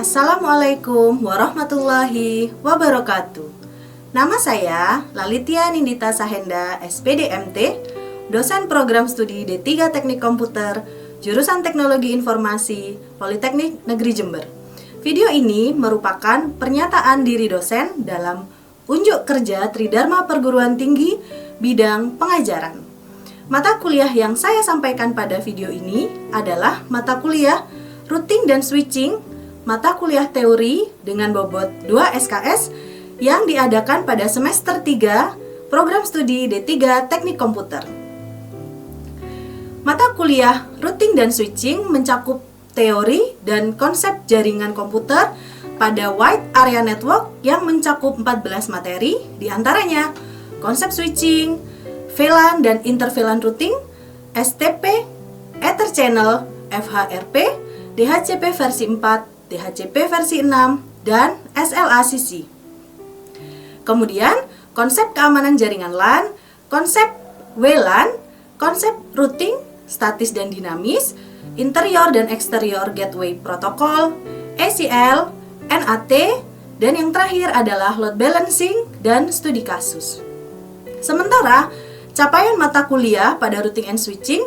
Assalamualaikum warahmatullahi wabarakatuh. Nama saya Lalitia Nindita Sahenda, SPD MT, dosen program studi D3 Teknik Komputer, jurusan Teknologi Informasi, Politeknik Negeri Jember. Video ini merupakan pernyataan diri dosen dalam unjuk kerja Tridharma Perguruan Tinggi bidang pengajaran. Mata kuliah yang saya sampaikan pada video ini adalah mata kuliah routing dan switching, mata kuliah teori dengan bobot 2 SKS yang diadakan pada semester 3 program studi D3 Teknik Komputer. Mata kuliah routing dan switching mencakup teori dan konsep jaringan komputer pada wide area network yang mencakup 14 materi, diantaranya konsep switching, VLAN dan inter-VLAN routing, STP, Ether Channel, FHRP, DHCP versi 4, DHCP versi 6, dan SLACC. Kemudian, konsep keamanan jaringan LAN, konsep WLAN, konsep routing, statis dan dinamis, interior dan eksterior gateway protokol, ACL, NAT, dan yang terakhir adalah load balancing dan studi kasus. Sementara, capaian mata kuliah pada routing and switching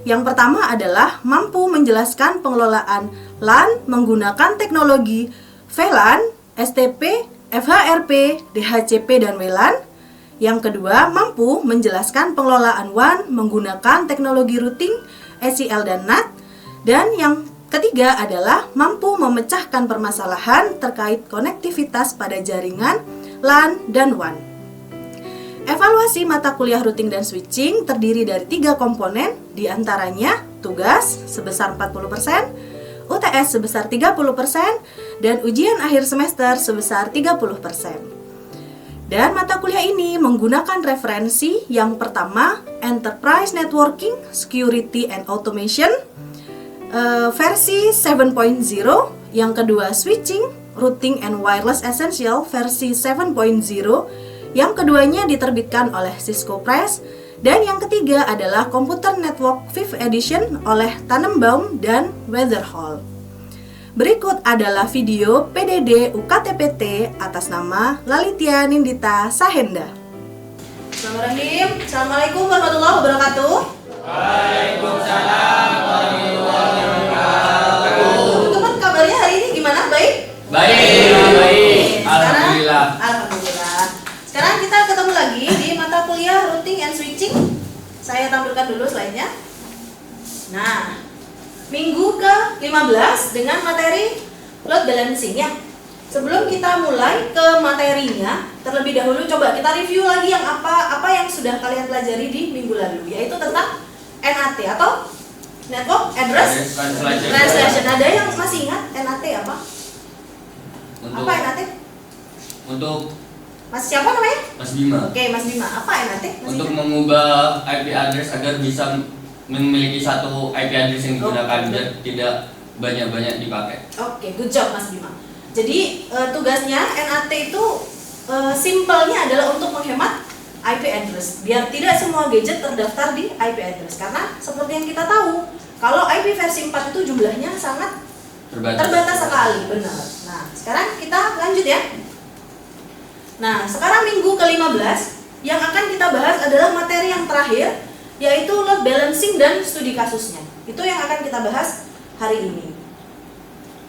yang pertama adalah mampu menjelaskan pengelolaan LAN menggunakan teknologi VLAN, STP, FHRP, DHCP, dan WLAN. Yang kedua, mampu menjelaskan pengelolaan WAN menggunakan teknologi routing, ACL, dan NAT. Dan yang ketiga adalah mampu memecahkan permasalahan terkait konektivitas pada jaringan LAN dan WAN. Evaluasi mata kuliah routing dan switching terdiri dari 3 komponen, diantaranya tugas sebesar 40%, UTS sebesar 30%, dan ujian akhir semester sebesar 30%. Dan mata kuliah ini menggunakan referensi yang pertama, Enterprise Networking, Security and Automation, versi 7.0, yang kedua Switching, Routing and Wireless Essential, versi 7.0, yang keduanya diterbitkan oleh Cisco Press, dan yang ketiga adalah Computer Network 5th Edition oleh Tannenbaum dan Weatherall. Berikut adalah video PDD UKTPT atas nama Lalitia Nindita Sahenda. Assalamualaikum warahmatullahi wabarakatuh. Waalaikumsalam warahmatullahi wabarakatuh. Teman-teman, kabarnya hari ini gimana? Baik? Baik. Alhamdulillah. Alhamdulillah. Sekarang kita ketemu lagi di mata kuliah routing and switching. Saya tampilkan dulu slide-nya. Nah, minggu ke-15 dengan materi load balancing ya. Sebelum kita mulai ke materinya, terlebih dahulu coba kita review lagi yang apa yang sudah kalian pelajari di minggu lalu, yaitu tentang NAT atau Network Address Translation. Ada yang masih ingat NAT apa? Apa NAT? Untuk Mas siapa namanya? Mas Bima. Oke, Mas Bima. Apa NAT? Untuk mengubah IP address agar bisa memiliki satu IP address yang digunakan dan tidak banyak-banyak dipakai. Oke, good job Mas Bima. Jadi tugasnya NAT itu simpelnya adalah untuk menghemat IP address biar tidak semua gadget terdaftar di IP address. Karena seperti yang kita tahu, kalau IP versi 4 itu jumlahnya sangat terbatas sekali, benar. Nah, sekarang kita lanjut ya. Nah, sekarang minggu ke-15 yang akan kita bahas adalah materi yang terakhir, yaitu load balancing dan studi kasusnya. Itu yang akan kita bahas hari ini.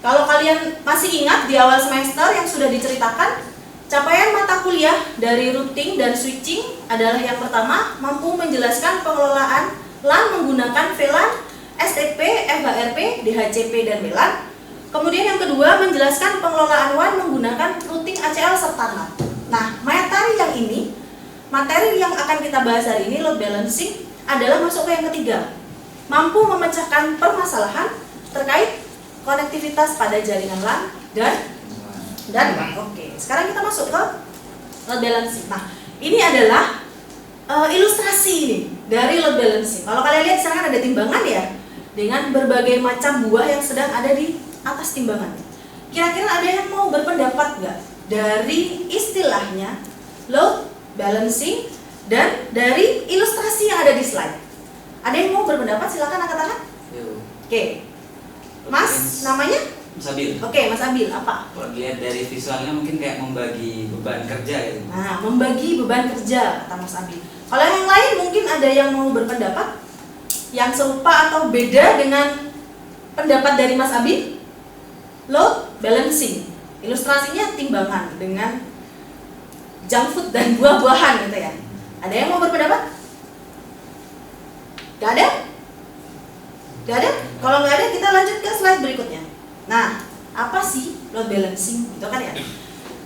Kalau kalian masih ingat di awal semester yang sudah diceritakan, capaian mata kuliah dari routing dan switching adalah yang pertama, mampu menjelaskan pengelolaan LAN menggunakan VLAN, STP, FHRP, DHCP, dan WLAN. Kemudian yang kedua, menjelaskan pengelolaan WAN menggunakan routing ACL serta NAT. Nah, materi yang akan kita bahas hari ini, load balancing, adalah masuk ke yang ketiga, mampu memecahkan permasalahan terkait konektivitas pada jaringan LAN dan WAN. Oke, sekarang kita masuk ke load balancing. Nah, ini adalah ilustrasi ini dari load balancing. Kalau kalian lihat sekarang ada timbangan ya, dengan berbagai macam buah yang sedang ada di atas timbangan. Kira-kira ada yang mau berpendapat nggak dari istilahnya load balancing dan dari ilustrasi yang ada di slide? Ada yang mau berpendapat? Silakan angkat tangan. Oke. Mas, namanya? Sabil. Oke, Mas Abil, apa? Kalau dilihat dari visualnya mungkin kayak membagi beban kerja gitu. Nah, membagi beban kerja, kata Mas Abil. Kalau yang lain mungkin ada yang mau berpendapat yang serupa atau beda dengan pendapat dari Mas Abil? Load balancing. Ilustrasinya timbangan dengan junk food dan buah-buahan gitu ya. Ada yang mau berpendapat? Gak ada? Gak ada? Kalau nggak ada, kita lanjut ke slide berikutnya. Nah, apa sih load balancing? Itu kan ya.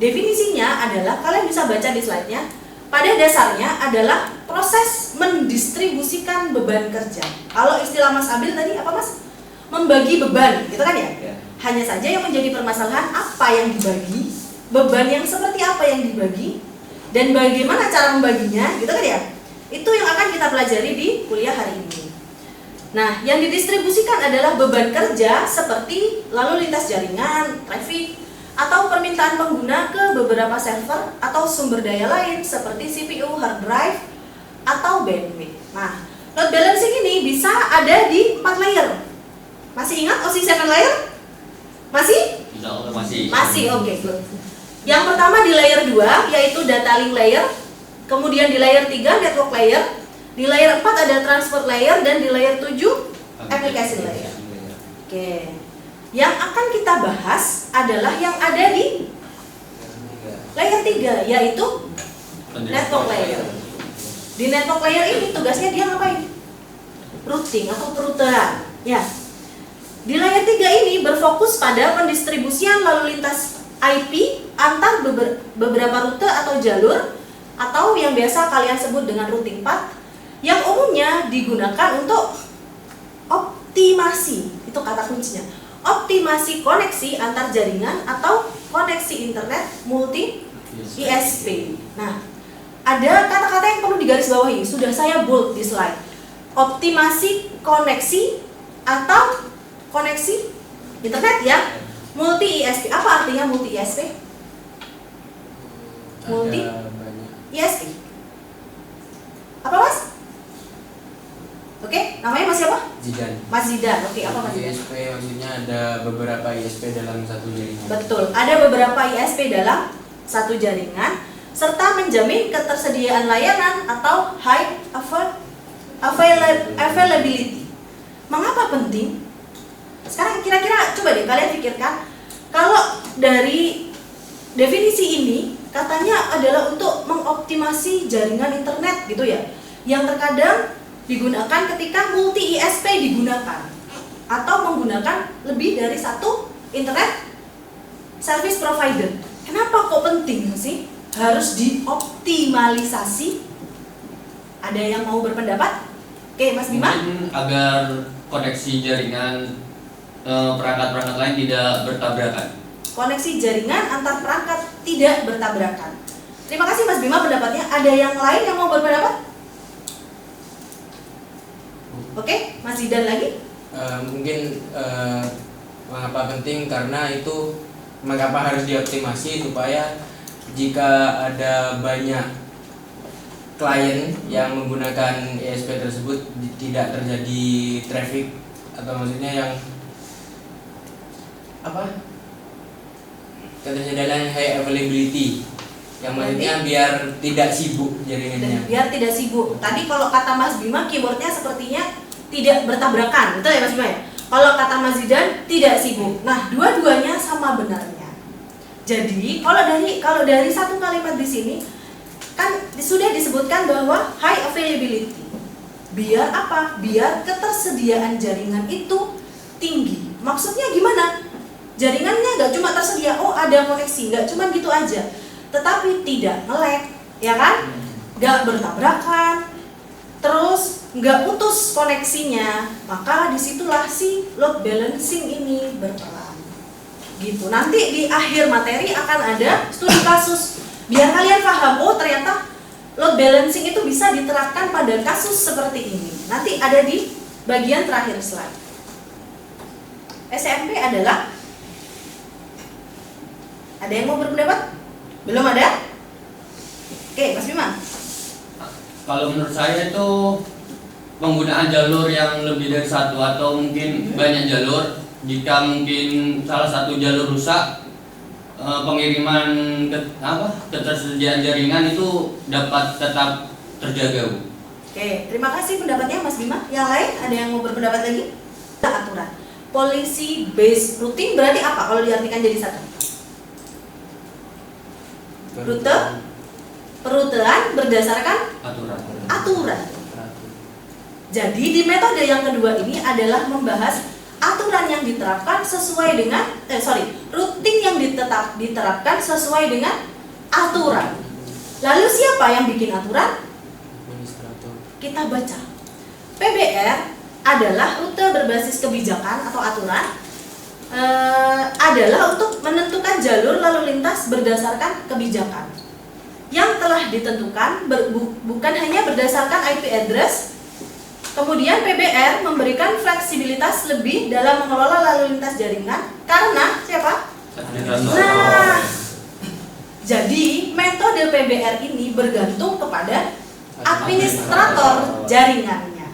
Definisinya adalah, kalian bisa baca di slide-nya. Pada dasarnya adalah proses mendistribusikan beban kerja. Kalau istilah Mas Abil tadi apa Mas? Membagi beban, gitu kan ya? Ya. Hanya saja yang menjadi permasalahan apa yang dibagi, beban yang seperti apa yang dibagi, dan bagaimana cara membaginya, gitu kan ya? Itu yang akan kita pelajari di kuliah hari ini. Nah, yang didistribusikan adalah beban kerja seperti lalu lintas jaringan, traffic, atau permintaan pengguna ke beberapa server atau sumber daya lain seperti CPU, hard drive, atau bandwidth. Nah, load balancing ini bisa ada di 4 layer. Masih ingat OSI 7 layer? Masih? Insya Allah masih. Masih, oke, good. Yang pertama di layer 2 yaitu data link layer, kemudian di layer 3 network layer, di layer 4 ada transport layer, dan di layer 7 application layer. Oke. Yang akan kita bahas adalah yang ada di layer 3 yaitu network layer. Di network layer ini tugasnya dia ngapain? Routing atau peruteran. Ya. Di layer 3 ini berfokus pada pendistribusian lalu lintas IP antar beberapa rute atau jalur, atau yang biasa kalian sebut dengan routing path, yang umumnya digunakan untuk optimasi. Itu kata kuncinya. Optimasi koneksi antar jaringan atau koneksi internet multi ISP. Nah, ada kata-kata yang perlu digarisbawahi, sudah saya bold di slide. Optimasi koneksi atau koneksi internet ya, multi ISP. Apa artinya multi ISP? Multi ISP. Apa Mas? Oke, namanya Mas siapa? Zidan. Mas Zidan. Oke, apa Mas Zidan? ISP maksudnya ada beberapa ISP dalam satu jaringan. Betul, ada beberapa ISP dalam satu jaringan serta menjamin ketersediaan layanan atau high availability. Mengapa penting? Sekarang kira-kira coba deh kalian pikirkan, kalau dari definisi ini katanya adalah untuk mengoptimasi jaringan internet gitu ya, yang terkadang digunakan ketika multi ISP digunakan atau menggunakan lebih dari satu internet service provider. Kenapa kok penting sih harus dioptimalisasi? Ada yang mau berpendapat? Oke, Mas Bima? Mungkin agar koneksi jaringan perangkat-perangkat lain tidak bertabrakan. Koneksi jaringan antar perangkat tidak bertabrakan. Terima kasih Mas Bima pendapatnya. Ada yang lain yang mau berpendapat? Oke, Mas Zidan lagi? Mungkin mengapa penting, karena itu mengapa harus dioptimasi supaya jika ada banyak klien yang menggunakan ISP tersebut tidak terjadi traffic, atau maksudnya yang apa? Ketersediaan high availability, yang maksudnya biar tidak sibuk jaringannya. Biar tidak sibuk. Tadi kalau kata Mas Bima keywordnya sepertinya tidak bertabrakan, betul ya Mas Bima ya? Kalau kata Mas Zidan tidak sibuk. Nah, dua-duanya sama benarnya. Jadi kalau dari satu kalimat di sini kan sudah disebutkan bahwa high availability. Biar apa? Biar ketersediaan jaringan itu tinggi. Maksudnya gimana? Jaringannya nggak cuma tersedia, oh ada koneksi, nggak cuma gitu aja, tetapi tidak nge-lag, ya kan? Nggak bertabrakan, terus nggak putus koneksinya. Maka disitulah si load balancing ini berperan. Gitu. Nanti di akhir materi akan ada studi kasus, biar kalian paham, oh ternyata load balancing itu bisa diterapkan pada kasus seperti ini. Nanti ada di bagian terakhir slide. SMP adalah, ada yang mau berpendapat? Belum ada? Oke, Mas Bima. Kalau menurut saya itu penggunaan jalur yang lebih dari satu atau mungkin banyak jalur jika mungkin salah satu jalur rusak, pengiriman ketersediaan jaringan itu dapat tetap terjaga, Bu. Oke, terima kasih pendapatnya Mas Bima. Yang lain ada yang mau berpendapat lagi? Aturan policy based routing berarti apa kalau diartikan jadi satu? Rute, perutean berdasarkan aturan. Jadi di metode yang kedua ini adalah membahas aturan yang diterapkan sesuai dengan routing yang diterapkan sesuai dengan aturan. Lalu siapa yang bikin aturan? Kita baca. PBR adalah rute berbasis kebijakan atau aturan, adalah untuk menentukan jalur lalu lintas berdasarkan kebijakan yang telah ditentukan, bukan hanya berdasarkan IP address. Kemudian PBR memberikan fleksibilitas lebih dalam mengelola lalu lintas jaringan karena siapa? Nah, jadi metode PBR ini bergantung kepada administrator jaringannya.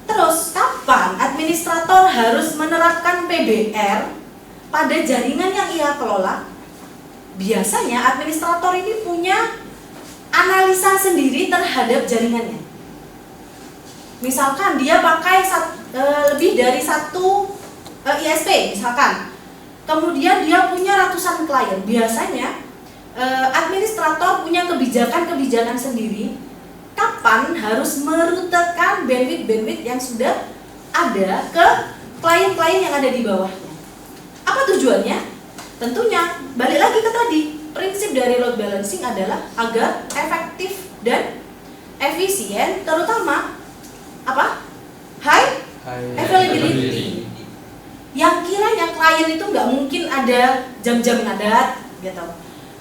Terus kapan administrator harus menerapkan PBR pada jaringan yang ia kelola? Biasanya administrator ini punya analisa sendiri terhadap jaringannya. Misalkan dia pakai lebih dari satu ISP misalkan, kemudian dia punya ratusan klien. Biasanya administrator punya kebijakan sendiri kapan harus merutekan bandwidth yang sudah ada ke klien-klien yang ada di bawahnya. Apa tujuannya? Tentunya balik lagi ke tadi, prinsip dari load balancing adalah agar efektif dan efisien, terutama apa? High availability. Yang kiranya klien itu nggak mungkin ada jam-jam ngadat gitu.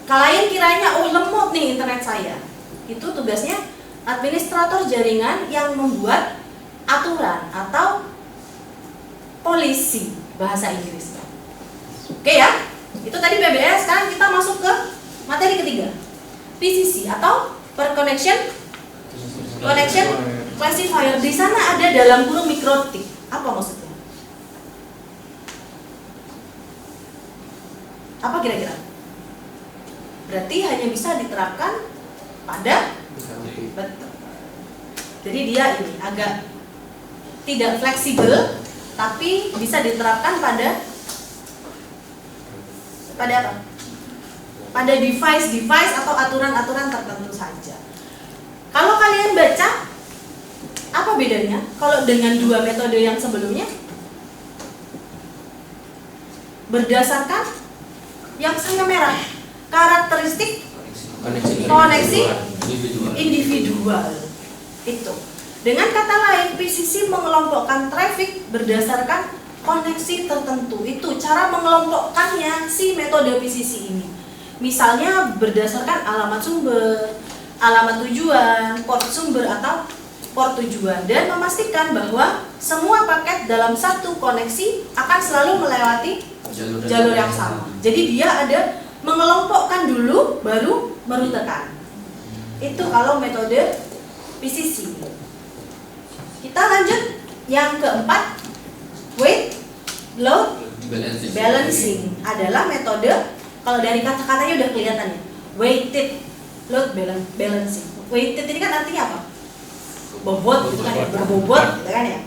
Klien kiranya lemot nih internet saya. Itu tugasnya administrator jaringan yang membuat aturan atau policy bahasa Inggrisnya. Oke ya? Itu tadi PBR. Sekarang kita masuk ke materi ketiga. PCC atau per connection classifier. Di sana ada dalam kurung mikrotik. Apa maksudnya? Apa kira-kira? Berarti hanya bisa diterapkan pada betul. Jadi dia ini agak tidak fleksibel, tapi bisa diterapkan pada apa? Pada device atau aturan-aturan tertentu saja. Kalau kalian baca, apa bedanya kalau dengan dua metode yang sebelumnya? Berdasarkan yang sangat merah, karakteristik koneksi individual. Itu. Dengan kata lain, PCC mengelompokkan traffic berdasarkan koneksi tertentu. Itu cara mengelompokkannya si metode PCC ini. Misalnya berdasarkan alamat sumber, alamat tujuan, port sumber atau port tujuan, dan memastikan bahwa semua paket dalam satu koneksi akan selalu melewati jalur yang sama. Jadi dia ada mengelompokkan dulu baru merutekan. Itu kalau metode PCC. Kita lanjut yang keempat, weight load balancing adalah metode, kalau dari kata-katanya udah kelihatan ya, weighted load balancing. Weighted ini kan artinya apa? Bobot gitu kan ya, berbobot gitu kan ya.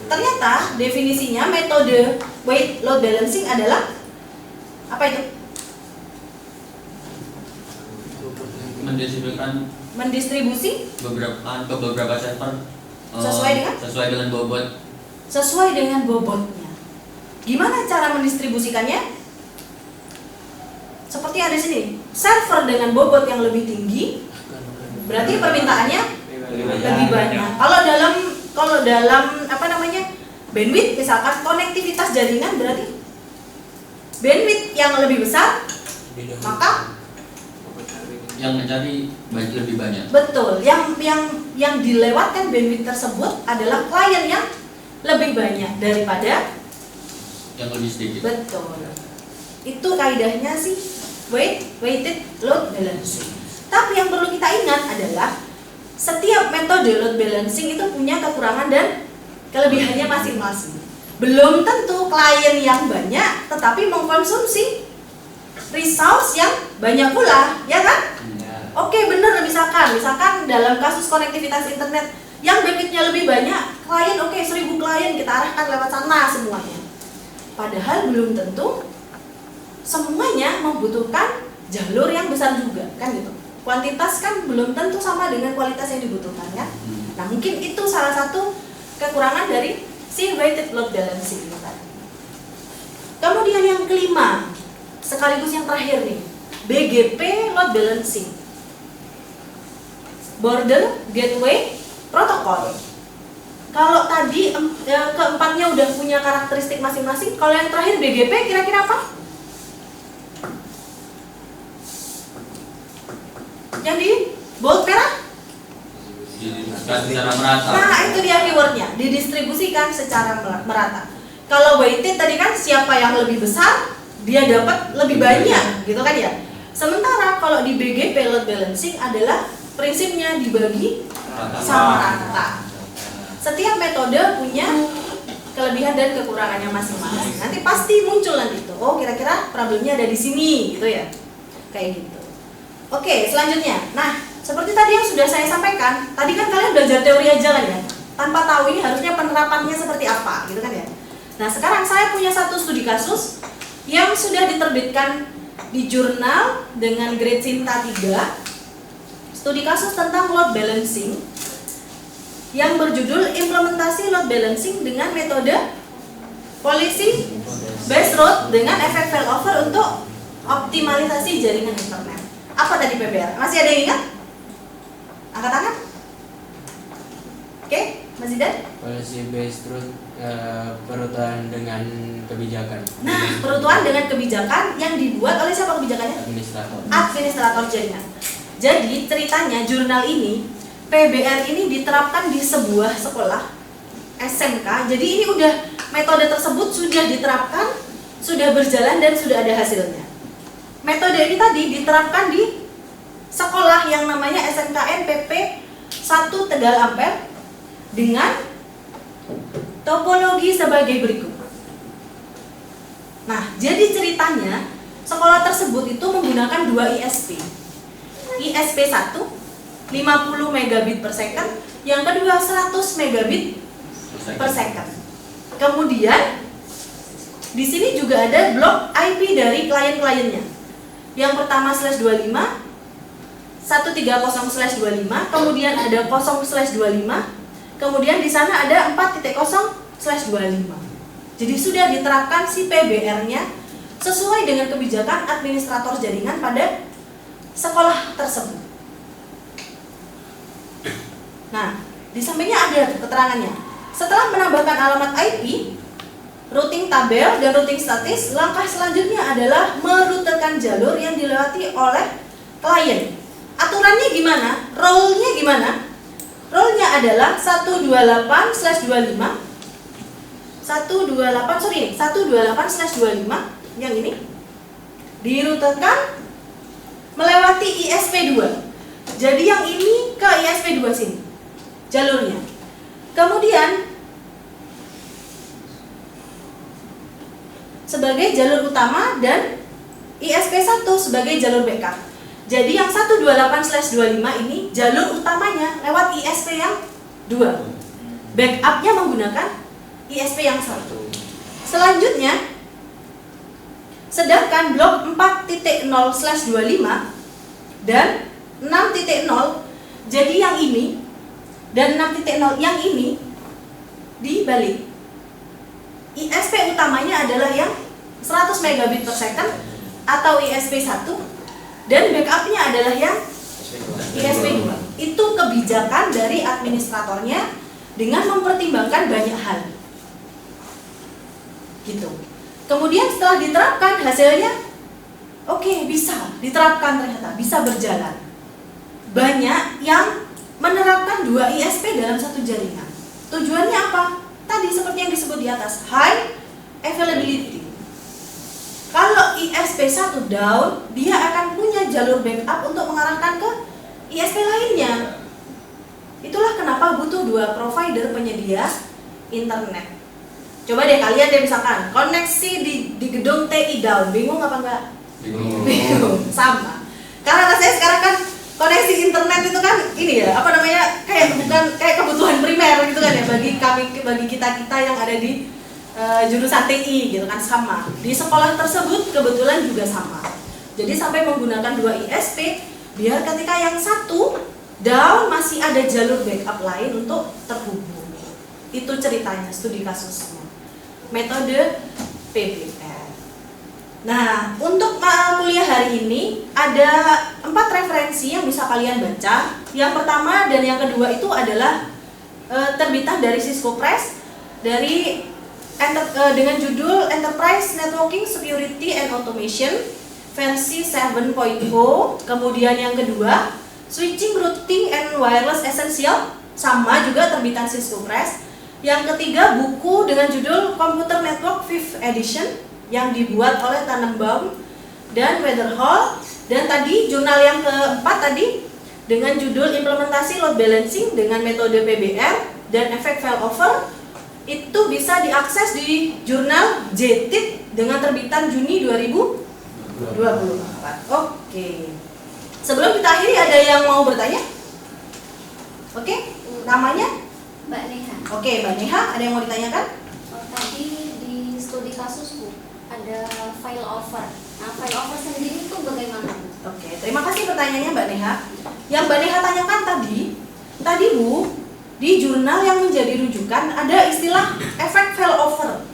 Ternyata definisinya metode weight load balancing adalah apa itu? Mendistribusi ke beberapa server sesuai dengan bobotnya. Gimana cara mendistribusikannya? Seperti ada di sini, server dengan bobot yang lebih tinggi berarti permintaannya lebih banyak. Kalau dalam apa namanya, bandwidth, misalkan konektivitas jaringan, berarti bandwidth yang lebih besar maka yang mencari lebih banyak. Betul. Yang dilewatkan bandwidth tersebut adalah klien yang lebih banyak daripada yang lebih sedikit. Betul. Itu kaidahnya sih weighted load balancing. Tapi yang perlu kita ingat adalah setiap metode load balancing itu punya kekurangan dan kelebihannya masing-masing. Belum tentu klien yang banyak tetapi mengkonsumsi resource yang banyak pula, ya kan? Ya. Oke, bener, misalkan dalam kasus konektivitas internet yang bandwidthnya lebih banyak, klien 1000 klien kita arahkan lewat sana semuanya. Padahal belum tentu semuanya membutuhkan jalur yang besar juga, kan gitu. Kuantitas kan belum tentu sama dengan kualitas yang dibutuhkan, ya. Nah, mungkin itu salah satu kekurangan dari si weighted load balancing ini tadi. Kemudian yang kelima, sekaligus yang terakhir nih, BGP load balancing, Border Gateway Protocol. Kalau tadi keempatnya udah punya karakteristik masing-masing, kalau yang terakhir BGP kira-kira apa? Yang di bold merah? Secara merata. Nah, itu dia keywordnya, didistribusikan secara merata. Kalau weighted tadi kan siapa yang lebih besar, dia dapat lebih banyak, gitu kan ya. Sementara kalau di BGP load balancing adalah prinsipnya dibagi sama rata. Setiap metode punya kelebihan dan kekurangannya masing-masing. Nanti pasti muncul nanti itu. Oh, kira-kira problemnya ada di sini, gitu ya. Kayak gitu. Oke, selanjutnya. Nah, seperti tadi yang sudah saya sampaikan, tadi kan kalian belajar teori aja kan ya, tanpa tahu ini harusnya penerapannya seperti apa, gitu kan ya. Nah, sekarang saya punya satu studi kasus yang sudah diterbitkan di jurnal dengan grade Sinta 3, studi kasus tentang load balancing yang berjudul implementasi load balancing dengan metode policy based load dengan efek failover untuk optimalisasi jaringan internet. Apa tadi PBR? Masih ada yang ingat? Angkat tangan. Oke, Mas Zidan? Policy based truth, perutuhan dengan kebijakan. Nah, perutuhan dengan kebijakan yang dibuat oleh siapa kebijakannya? Administrator. Administrator jaringan. Jadi ceritanya jurnal ini, PBR ini diterapkan di sebuah sekolah SMK. Jadi ini udah metode tersebut sudah diterapkan, sudah berjalan dan sudah ada hasilnya. Metode ini tadi diterapkan di sekolah yang namanya SMKN PP 1 Tegal Ampere dengan topologi sebagai berikut. Nah, jadi ceritanya sekolah tersebut itu menggunakan 2 ISP. ISP 1 50 megabit per second, yang kedua 100 megabit per second. Kemudian di sini juga ada blok IP dari klien-kliennya. Yang pertama /25, 130/25, kemudian ada 0/25, kemudian di sana ada 4.0/25. Jadi sudah diterapkan si PBR-nya sesuai dengan kebijakan administrator jaringan pada sekolah tersebut. Nah, di sampingnya ada keterangannya. Setelah menambahkan alamat IP, routing tabel dan routing statis, langkah selanjutnya adalah merutekan jalur yang dilewati oleh klien. Aturannya gimana? Role-nya gimana? Role-nya adalah 128/25 128/25 yang ini dirutekan melewati ISP2. Jadi yang ini ke ISP2 sini jalurnya. Kemudian sebagai jalur utama dan ISP1 sebagai jalur backup. Jadi yang 128/25 ini jalur utamanya lewat ISP yang 2. Backupnya menggunakan ISP yang 1. Selanjutnya, sedangkan blok 4.0/25 dan 6.0, jadi yang ini dan 6.0 yang ini dibalik. ISP utamanya adalah yang 100 megabit per second atau ISP1 dan backupnya adalah yang ISP2. Itu kebijakan dari administratornya dengan mempertimbangkan banyak hal. Gitu. Kemudian setelah diterapkan hasilnya oke, bisa diterapkan, ternyata bisa berjalan. Banyak yang menerapkan 2 ISP dalam satu jaringan. Tujuannya apa? Tadi seperti yang disebut di atas, high availability. Kalau ISP1 down, dia akan punya jalur backup untuk mengarahkan ke ISP lainnya. Itulah kenapa butuh 2 provider penyedia internet. Coba deh kalian deh misalkan koneksi di gedung TI down, bingung apa enggak? Bingung. Sama. Karena saya sekarang kan koneksi internet itu kan ini ya, apa namanya? Bukan kayak kebutuhan primer gitu kan ya bagi kita yang ada di jurusan TI gitu kan, sama. Di sekolah tersebut kebetulan juga sama. Jadi sampai menggunakan 2 ISP biar ketika yang satu down masih ada jalur backup lain untuk terhubung. Itu ceritanya, studi kasusnya. Metode PBR. Nah, untuk kuliah hari ini ada 4 referensi yang bisa kalian baca. Yang pertama dan yang kedua itu adalah terbitan dari Cisco Press dari dengan judul Enterprise Networking Security and Automation versi 7.0. Kemudian yang kedua Switching, Routing and Wireless Essential, sama juga terbitan Cisco Press. Yang ketiga buku dengan judul Computer Network 5th Edition yang dibuat oleh Tannenbaum dan Weatherall. Dan tadi jurnal yang keempat tadi dengan judul Implementasi Load Balancing dengan metode PBR dan efek failover, itu bisa diakses di jurnal JTID dengan terbitan Juni 2024. Oke. Sebelum kita akhiri ada yang mau bertanya? Oke, namanya? Mbak Neha. Oke, Mbak Neha, ada yang mau ditanyakan? Tadi di studi kasusku ada file over. Nah, file over sendiri itu bagaimana? Oke, terima kasih pertanyaannya Mbak Neha. Yang Mbak Neha tanyakan tadi Bu, di jurnal yang menjadi rujukan ada istilah efek failover.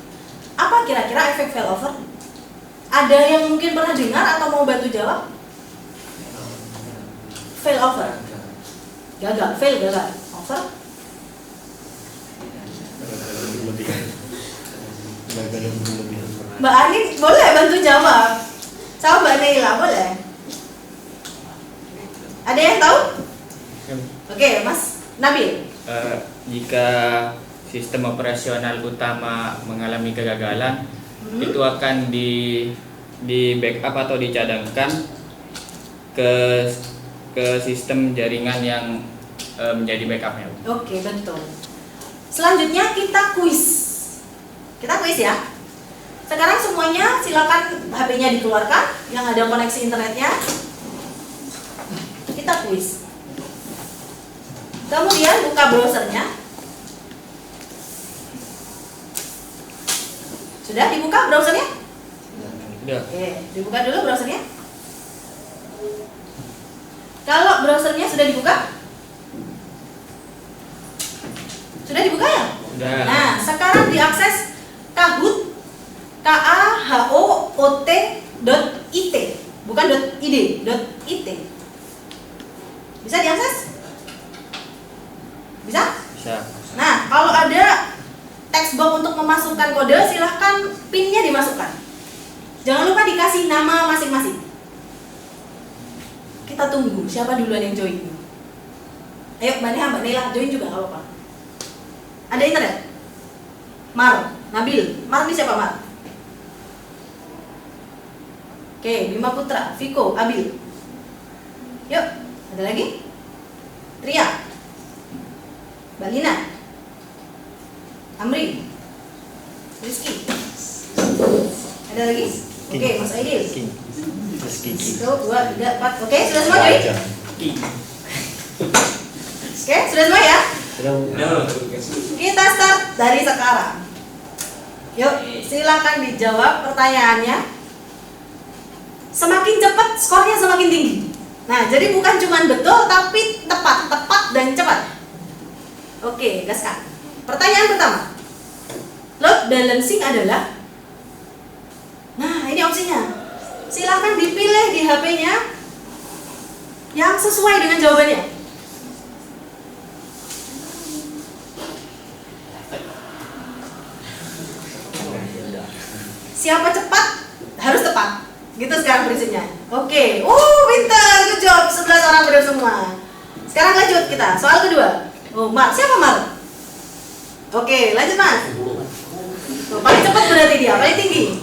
Apa kira-kira efek failover? Ada yang mungkin pernah dengar atau mau bantu jawab? Failover. Gagal, over. Mbak Ani boleh bantu jawab. Sama Mbak Neila boleh. Ada yang tahu? Oke, Mas Nabil. Jika sistem operasional utama mengalami kegagalan, itu akan di backup atau dicadangkan ke sistem jaringan yang menjadi backupnya. Oke, betul. Selanjutnya kita kuis. Kita kuis ya. Sekarang semuanya silakan HP-nya dikeluarkan yang ada koneksi internetnya. Kita kuis. Kemudian buka browsernya. Sudah dibuka browsernya? Sudah. Oke, dibuka dulu browsernya. Kalau browsernya sudah dibuka? Sudah dibuka ya? Sudah. Nah, sekarang diakses kahoot, kahoot.it, bukan .id, .it. Bisa diakses? Bisa? Bisa. Nah, kalau ada text box untuk memasukkan kode, silahkan PIN-nya dimasukkan. Jangan lupa dikasih nama masing-masing. Kita tunggu siapa duluan yang join. Ayo Mbak Neha, Mbak Neila join juga nggak apa-apa. Ada internet? Mar, Nabil. Mar ini siapa Mar? Oke, Bima Putra, Viko, Abil. Yuk, ada lagi? Tria, Mbak Lina, Amri, Rizky. Ada lagi? Oke, Mas Aidil. 1, 2, 3, 4. Oke, sudah semua join? Oke, sudah semua ya? Kita start dari sekarang. Yuk, silakan dijawab pertanyaannya. Semakin cepat, skornya semakin tinggi. Nah, jadi bukan cuma betul, tapi tepat dan cepat. Oke, gaskan. Pertanyaan pertama. Load balancing adalah. Nah, ini opsinya. Silakan dipilih di HP-nya yang sesuai dengan jawabannya. Siapa cepat harus tepat. Gitu sekarang prinsipnya. Oke. Pintar, good job. 11 orang benar semua. Sekarang lanjut kita. Soal kedua. Mar. Siapa Mar? Oke, lanjut Mas. Paling cepat berarti dia, paling tinggi.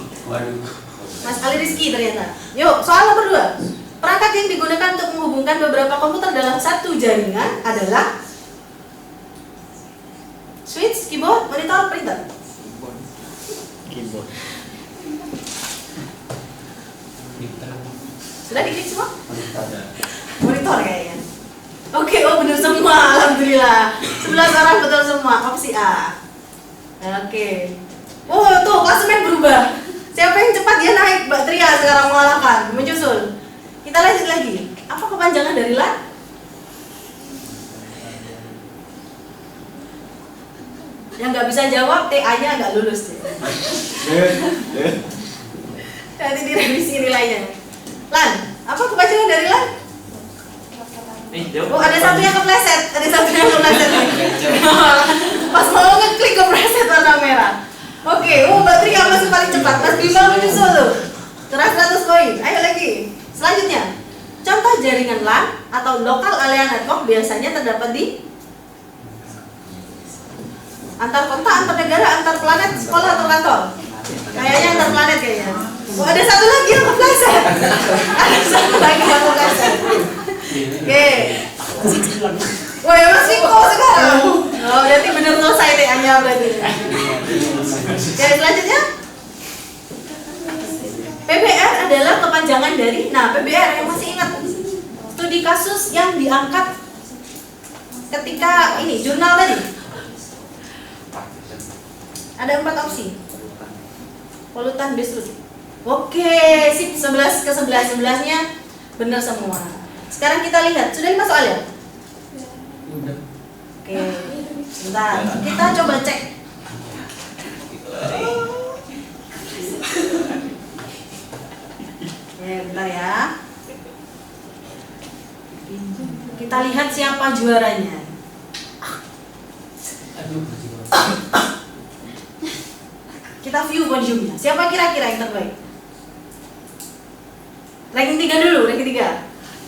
Mas Ali Rizky ternyata. Yuk, soal nomor 2. Perangkat yang digunakan untuk menghubungkan beberapa komputer dalam satu jaringan adalah switch, keyboard, monitor, printer. Sudah diklik semua? Monitor kayaknya. Oke, oh benar semua, alhamdulillah. 11 orang betul semua, opsi A. Oke. Oh tuh klasemen berubah. Siapa yang cepat dia naik, Mbak Tria sekarang mengalahkan, menyusul. Kita lanjut lagi. Apa kepanjangan dari LAN? Yang nggak bisa jawab, TA-nya nggak lulus. Nanti direvisi nilainya. LAN, apa kepanjangan dari LAN? Oh, ada satu yang kepleset, Pas mau ngeklik kepleset warna merah. Oke, Mbak Tria masih paling cepat. Mas Bima menyusul tuh. Keras 100 koin. Ayo lagi. Selanjutnya, contoh jaringan LAN atau local area network biasanya terdapat di antar kota, antar negara, antar planet, sekolah atau kantor. Kayaknya antar planet kayaknya. Oh, ada satu lagi yang kepleset. Ada satu lagi yang kepleset. Oke. Wah, ya Mas Viko sekarang. Oh, berarti bener selesai TA-nya berarti. Oke, selanjutnya. PBR adalah kepanjangan dari, PBR yang masih ingat studi kasus yang diangkat ketika ini jurnal tadi. Ada 4 opsi. Polutan destruksi. Oke, sip, 11 ke 11, 11-nya benar semua. Sekarang kita lihat, sudah 5 soal ya? Oke, sebentar. Kita coba cek. Bentar ya. Kita lihat siapa juaranya. Kita view podiumnya. Siapa kira-kira yang terbaik? Ranking 3 dulu, ranking 3.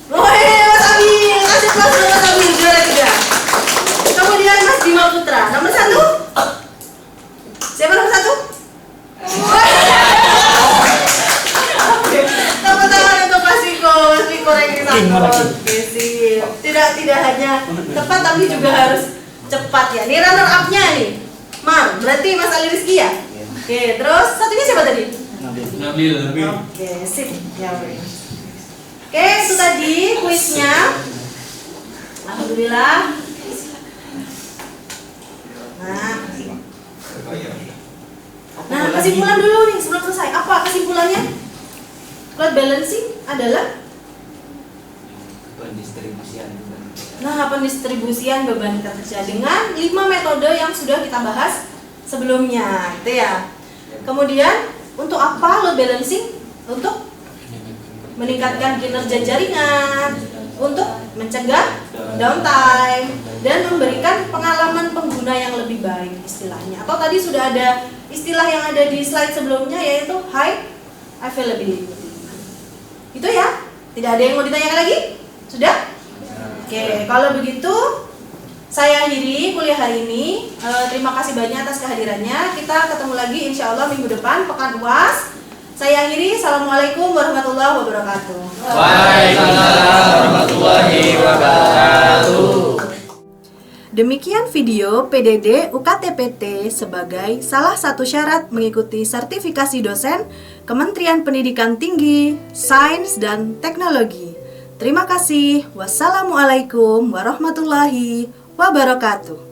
Woi, Mas Abil, kasih plus buat Mas Abil, juara 3. Kemudian Mas Bima Putra, nomor 1. Siapa nomor 1? Tepuk tangan untuk Mas Viko ranking 1. Oke, sip. Tidak hanya tepat tapi juga harus cepat ya. Ini runner up-nya nih. Mar, berarti Mas Ali Rizky ya? Oke, terus satunya siapa tadi? Nabil. Oke, sip. Ya, oke, itu tadi kuisnya. Alhamdulillah. Nah, kesimpulan dulu nih sebelum selesai. Apa kesimpulannya? Load balancing adalah pendistribusian beban kerja dengan 5 metode yang sudah kita bahas sebelumnya, gitu ya. Kemudian untuk apa load balancing? Untuk meningkatkan kinerja jaringan, untuk mencegah downtime, dan memberikan pengalaman pengguna yang lebih baik istilahnya. Atau tadi sudah ada istilah yang ada di slide sebelumnya yaitu high availability. Itu ya? Tidak ada yang mau ditanyakan lagi? Sudah? Oke, kalau begitu saya akhiri kuliah hari ini. Terima kasih banyak atas kehadirannya. Kita ketemu lagi insya Allah minggu depan, pekan UAS. Saya akhiri. Assalamualaikum warahmatullahi wabarakatuh. Waalaikumsalam warahmatullahi wabarakatuh. Demikian video PDD UKTPT sebagai salah satu syarat mengikuti sertifikasi dosen Kementerian Pendidikan Tinggi, Sains dan Teknologi. Terima kasih. Wassalamualaikum warahmatullahi wabarakatuh.